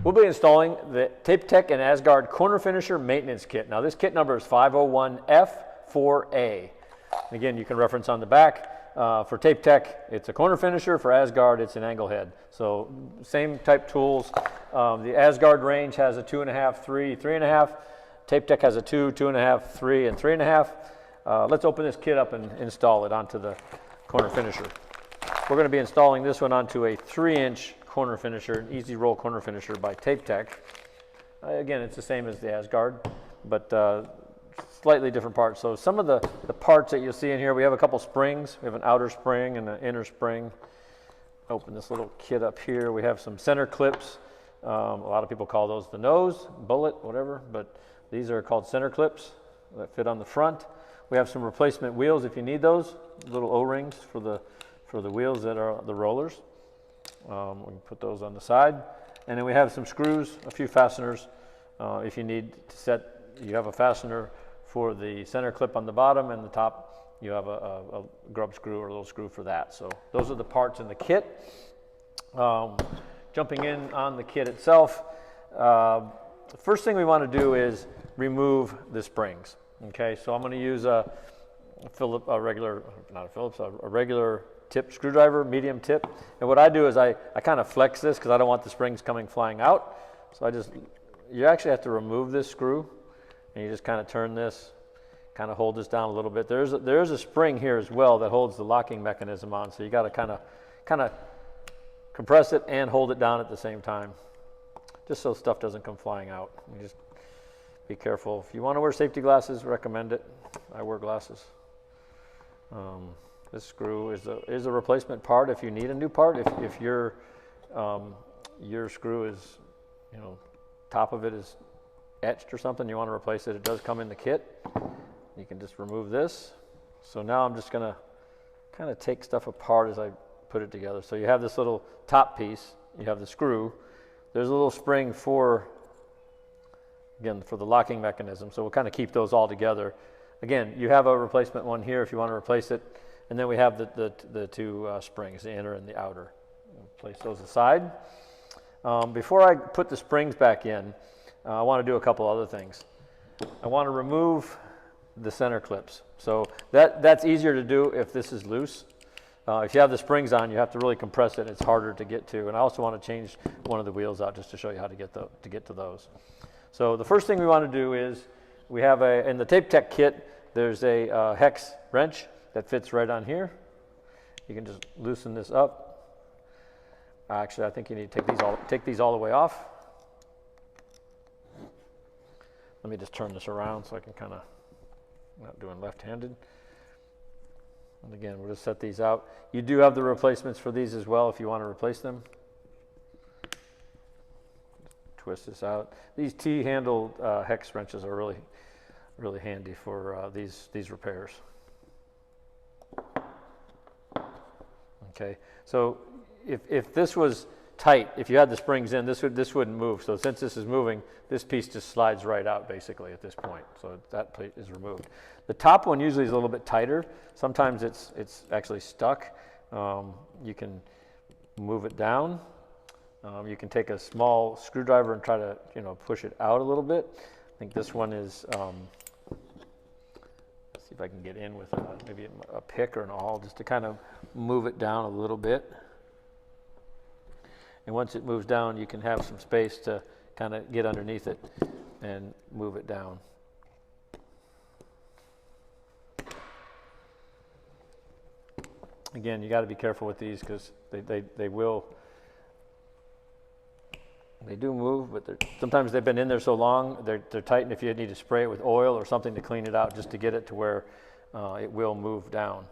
We'll be installing the TapeTech and ASGARD corner finisher maintenance kit. Now this kit number is 501F4A. Again, you can reference on the back. For TapeTech, it's a corner finisher. For ASGARD, it's an angle head. So same type tools. The ASGARD range has a 2.5, 3, 3.5. TapeTech has a 2, 2.5, 3, and 3.5. Let's open this kit up and install it onto the corner finisher. We're going to be installing this one onto a 3-inch corner finisher, an easy roll corner finisher by TapeTech. Again, it's the same as the ASGARD, but slightly different parts. So some of the parts that you'll see in here, we have a couple springs. We have an outer spring and an inner spring. Open this little kit up here. We have some center clips. A lot of people call those the nose, bullet, whatever, but these are called center clips that fit on the front. We have some replacement wheels if you need those, little O-rings for the wheels that are the rollers. We can put those on the side. And then we have some screws, a few fasteners. If you need to set, you have a fastener for the center clip on the bottom, and the top you have a grub screw or a little screw for that. So those are the parts in the kit. Jumping in on the kit itself, the first thing we want to do is remove the springs. Okay, so I'm going to use a regular tip screwdriver, medium tip. And what I do is I kind of flex this because I don't want the springs coming flying out. So you actually have to remove this screw, and you just kind of turn this, kind of hold this down a little bit. There is a spring here as well that holds the locking mechanism on. So you got to kind of compress it and hold it down at the same time, just so stuff doesn't come flying out. You just be careful. If you want to wear safety glasses, recommend it. I wear glasses. This screw is a replacement part if you need a new part. If your screw is, top of it is etched or something, you want to replace it, it does come in the kit. You can just remove this. So now I'm just going to kind of take stuff apart as I put it together. So you have this little top piece, you have the screw. There's a little spring for the locking mechanism. So we'll kind of keep those all together. Again, you have a replacement one here if you want to replace it. And then we have the two springs, the inner and the outer. We'll place those aside. Before I put the springs back in, I want to do a couple other things. I want to remove the center clips. So that's easier to do if this is loose. If you have the springs on, you have to really compress it. It's harder to get to. And I also want to change one of the wheels out just to show you how to get to those. So the first thing we want to do is we have in the TapeTech kit, there's a hex wrench that fits right on here. You can just loosen this up. Actually, I think you need to take these all the way off. Let me just turn this around so I can kind of, not doing left-handed. And again, we'll just set these out. You do have the replacements for these as well if you want to replace them. Twist this out. These T-handled hex wrenches are really, really handy for these repairs. Okay, so if this was tight, if you had the springs in, this wouldn't move. So since this is moving, this piece just slides right out basically at this point. So that plate is removed. The top one usually is a little bit tighter. Sometimes it's actually stuck. You can move it down. You can take a small screwdriver and try to push it out a little bit. I think this one is. See if I can get in with maybe a pick or an awl just to kind of move it down a little bit. And once it moves down, you can have some space to kind of get underneath it and move it down. Again, you got to be careful with these because they do move, but sometimes they've been in there so long, they're tight, and if you need to spray it with oil or something to clean it out just to get it to where it will move down.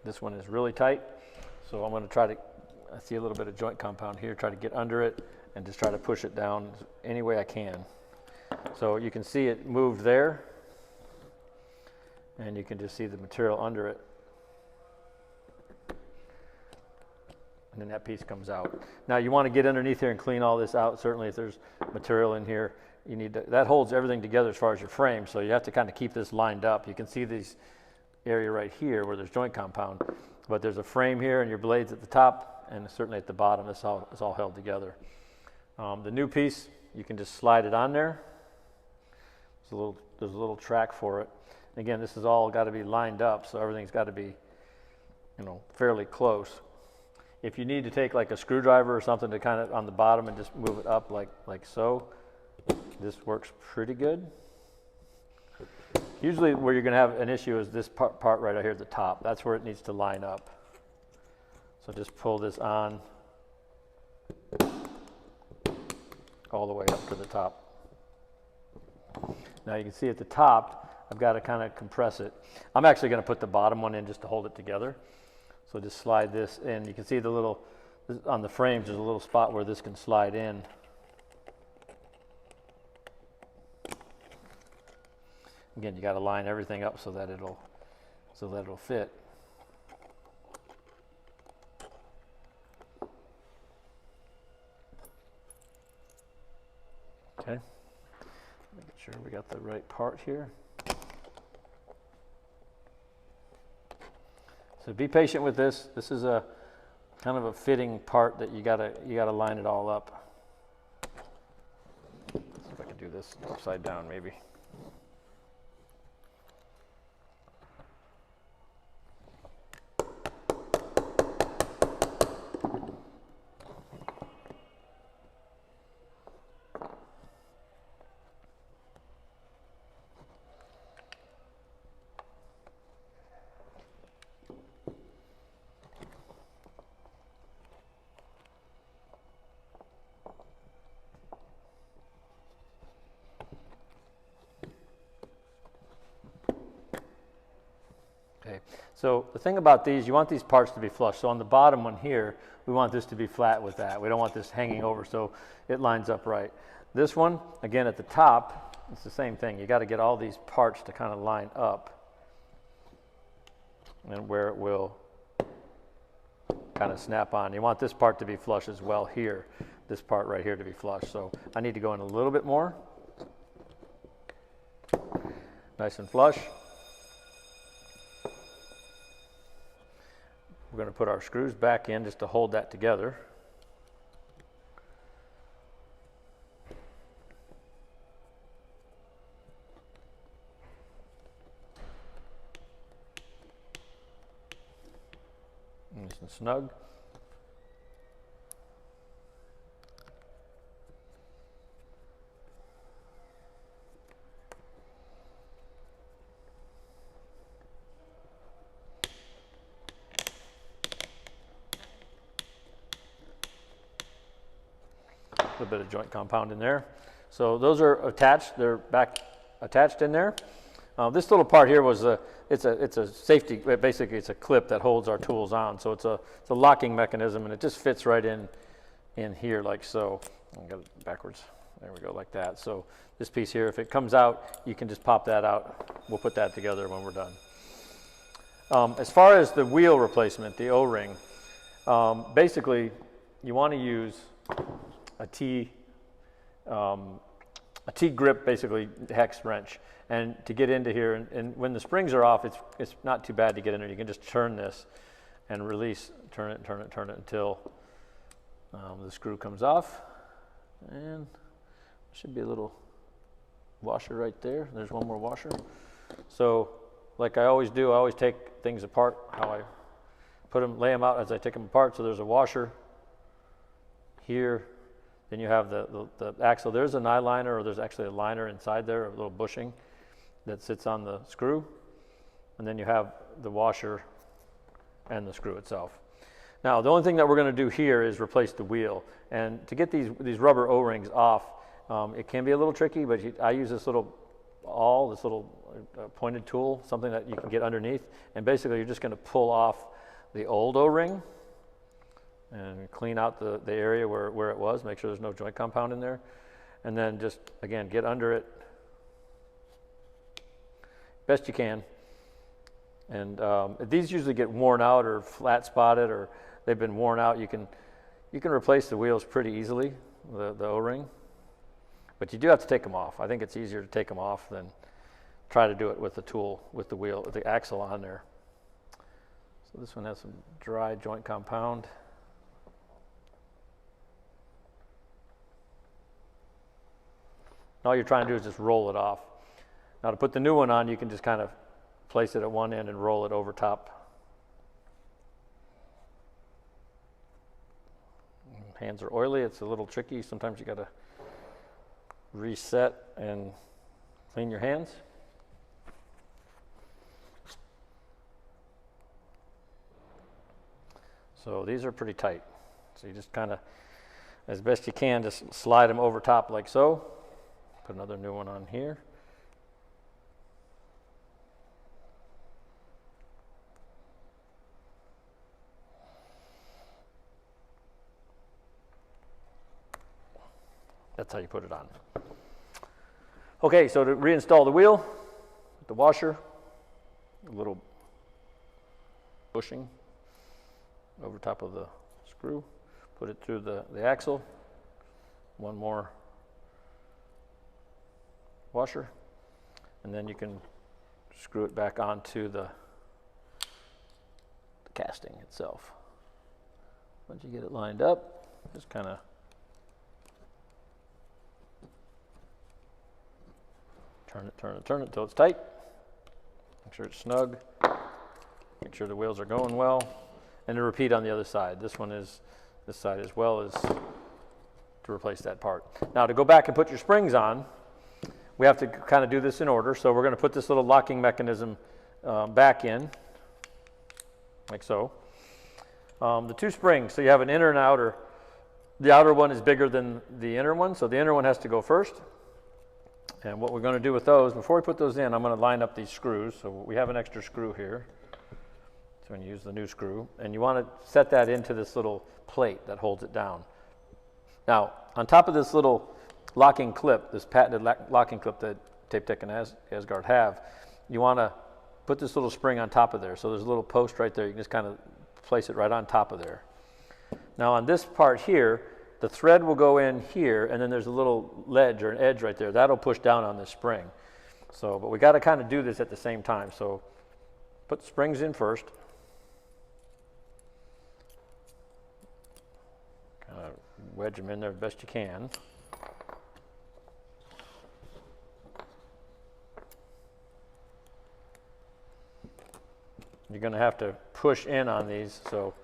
This one is really tight, so I'm going to try to, I see a little bit of joint compound here, try to get under it and just try to push it down any way I can. So you can see it moved there, and you can just see the material under it. And then that piece comes out. Now you want to get underneath here and clean all this out. Certainly if there's material in here, you need to, that holds everything together as far as your frame, so you have to kind of keep this lined up. You can see this area right here where there's joint compound. but there's a frame here and your blades at the top and certainly at the bottom. It's all held together. The new piece, you can just slide it on there. There's a little track for it. Again, this has all got to be lined up, so everything's got to be, you know, fairly close. If you need to take like a screwdriver or something to kind of on the bottom and just move it up like so, this works pretty good. Usually where you're going to have an issue is this part right here at the top. That's where it needs to line up. So just pull this on all the way up to the top. Now you can see at the top, I've got to kind of compress it. I'm actually going to put the bottom one in just to hold it together. So just slide this in. You can see the little, on the frames, there's a little spot where this can slide in. Again, you got to line everything up so that it'll fit. Okay. Making sure we got the right part here. So be patient with this. This is a kind of a fitting part that you gotta line it all up. Let's see if I can do this upside down maybe. Okay, so the thing about these, you want these parts to be flush. So on the bottom one here, we want this to be flat with that. We don't want this hanging over so it lines up right. This one, again at the top, it's the same thing. You got to get all these parts to kind of line up and where it will kind of snap on. You want this part to be flush as well here, this part right here to be flush. So I need to go in a little bit more. Nice and flush. We're going to put our screws back in just to hold that together. Nice and snug. A little bit of joint compound in there. So those are attached. They're back attached in there. This little part here was it's a safety. Basically, it's a clip that holds our tools on. So it's a locking mechanism, and it just fits right in here like so. I got it backwards. There we go, like that. So this piece here, if it comes out, you can just pop that out. We'll put that together when we're done. As far as the wheel replacement, the O-ring, basically, you want to use a T grip, basically hex wrench, and to get into here. And when the springs are off, it's not too bad to get in there. You can just turn this and release, turn it until the screw comes off, and there should be a little washer right there. There's one more washer. So, like I always do, I always take things apart. How I put them, lay them out as I take them apart. So there's a washer here. Then you have the axle. There's an eye liner, or there's actually a liner inside there, a little bushing that sits on the screw. And then you have the washer and the screw itself. Now, the only thing that we're going to do here is replace the wheel. And to get these rubber O-rings off, it can be a little tricky, but I use this little pointed tool, something that you can get underneath. And basically, you're just going to pull off the old O-ring and clean out the area where it was, make sure there's no joint compound in there, and then just, again, get under it best you can. And these usually get worn out or flat spotted, or they've been worn out. You can replace the wheels pretty easily, the O-ring, but you do have to take them off. I think it's easier to take them off than try to do it with the tool, with the wheel, with the axle on there. So So this one has some dry joint compound. All you're trying to do is just roll it off. Now to put the new one on, you can just kind of place it at one end and roll it over top. Hands are oily, it's a little tricky. Sometimes you got to reset and clean your hands. So these are pretty tight. So you just kind of, as best you can, just slide them over top like so. Put another new one on here. That's how you put it on. Okay, so to reinstall the wheel, the washer, a little bushing over top of the screw, put it through the axle, one more washer, and then you can screw it back onto the casting itself. Once you get it lined up, just kind of turn it until it's tight. Make sure it's snug. Make sure the wheels are going well. And to repeat on the other side. This side as well as to replace that part. Now to go back and put your springs on, we have to kind of do this in order. So we're going to put this little locking mechanism back in, like so. The two springs, so you have an inner and outer. The outer one is bigger than the inner one, so the inner one has to go first. And what we're going to do with those, before we put those in, I'm going to line up these screws. So we have an extra screw here. So I'm going to use the new screw. And you want to set that into this little plate that holds it down. Now, on top of this little locking clip, this patented locking clip that TapeTech and ASGARD have, you want to put this little spring on top of there. So there's a little post right there. You can just kind of place it right on top of there. Now on this part here, the thread will go in here, and then there's a little ledge or an edge right there. That'll push down on this spring. So, but we got to kind of do this at the same time. So put the springs in first. Kind of wedge them in there the best you can. You're going to have to push in on these. So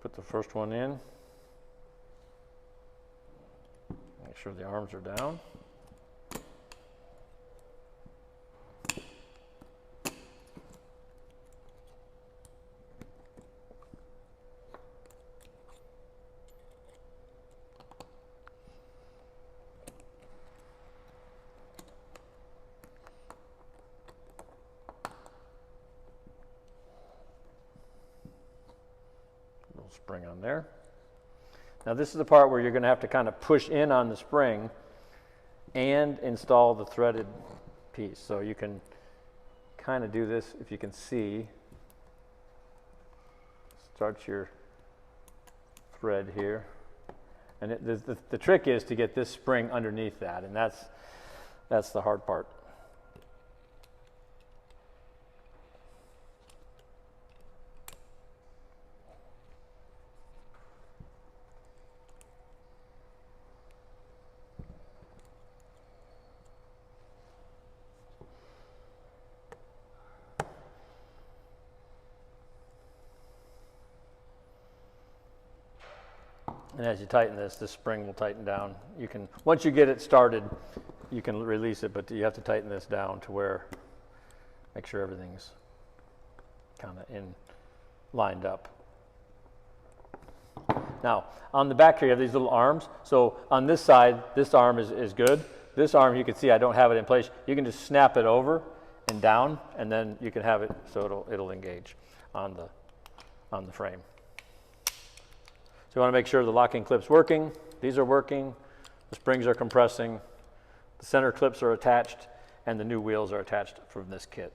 put the first one in. Make sure the arms are down. Little spring on there. Now this is the part where you're going to have to kind of push in on the spring and install the threaded piece. So you can kind of do this if you can see. Start your thread here. And the trick is to get this spring underneath that, and that's the hard part. And as you tighten this spring will tighten down. You can, once you get it started, you can release it, but you have to tighten this down to where, make sure everything's kind of lined up. Now, on the back here, you have these little arms. So on this side, this arm is good. This arm, you can see I don't have it in place. You can just snap it over and down, and then you can have it so it'll engage on the frame. So you want to make sure the locking clip's working. These are working. The springs are compressing. The center clips are attached, and the new wheels are attached from this kit.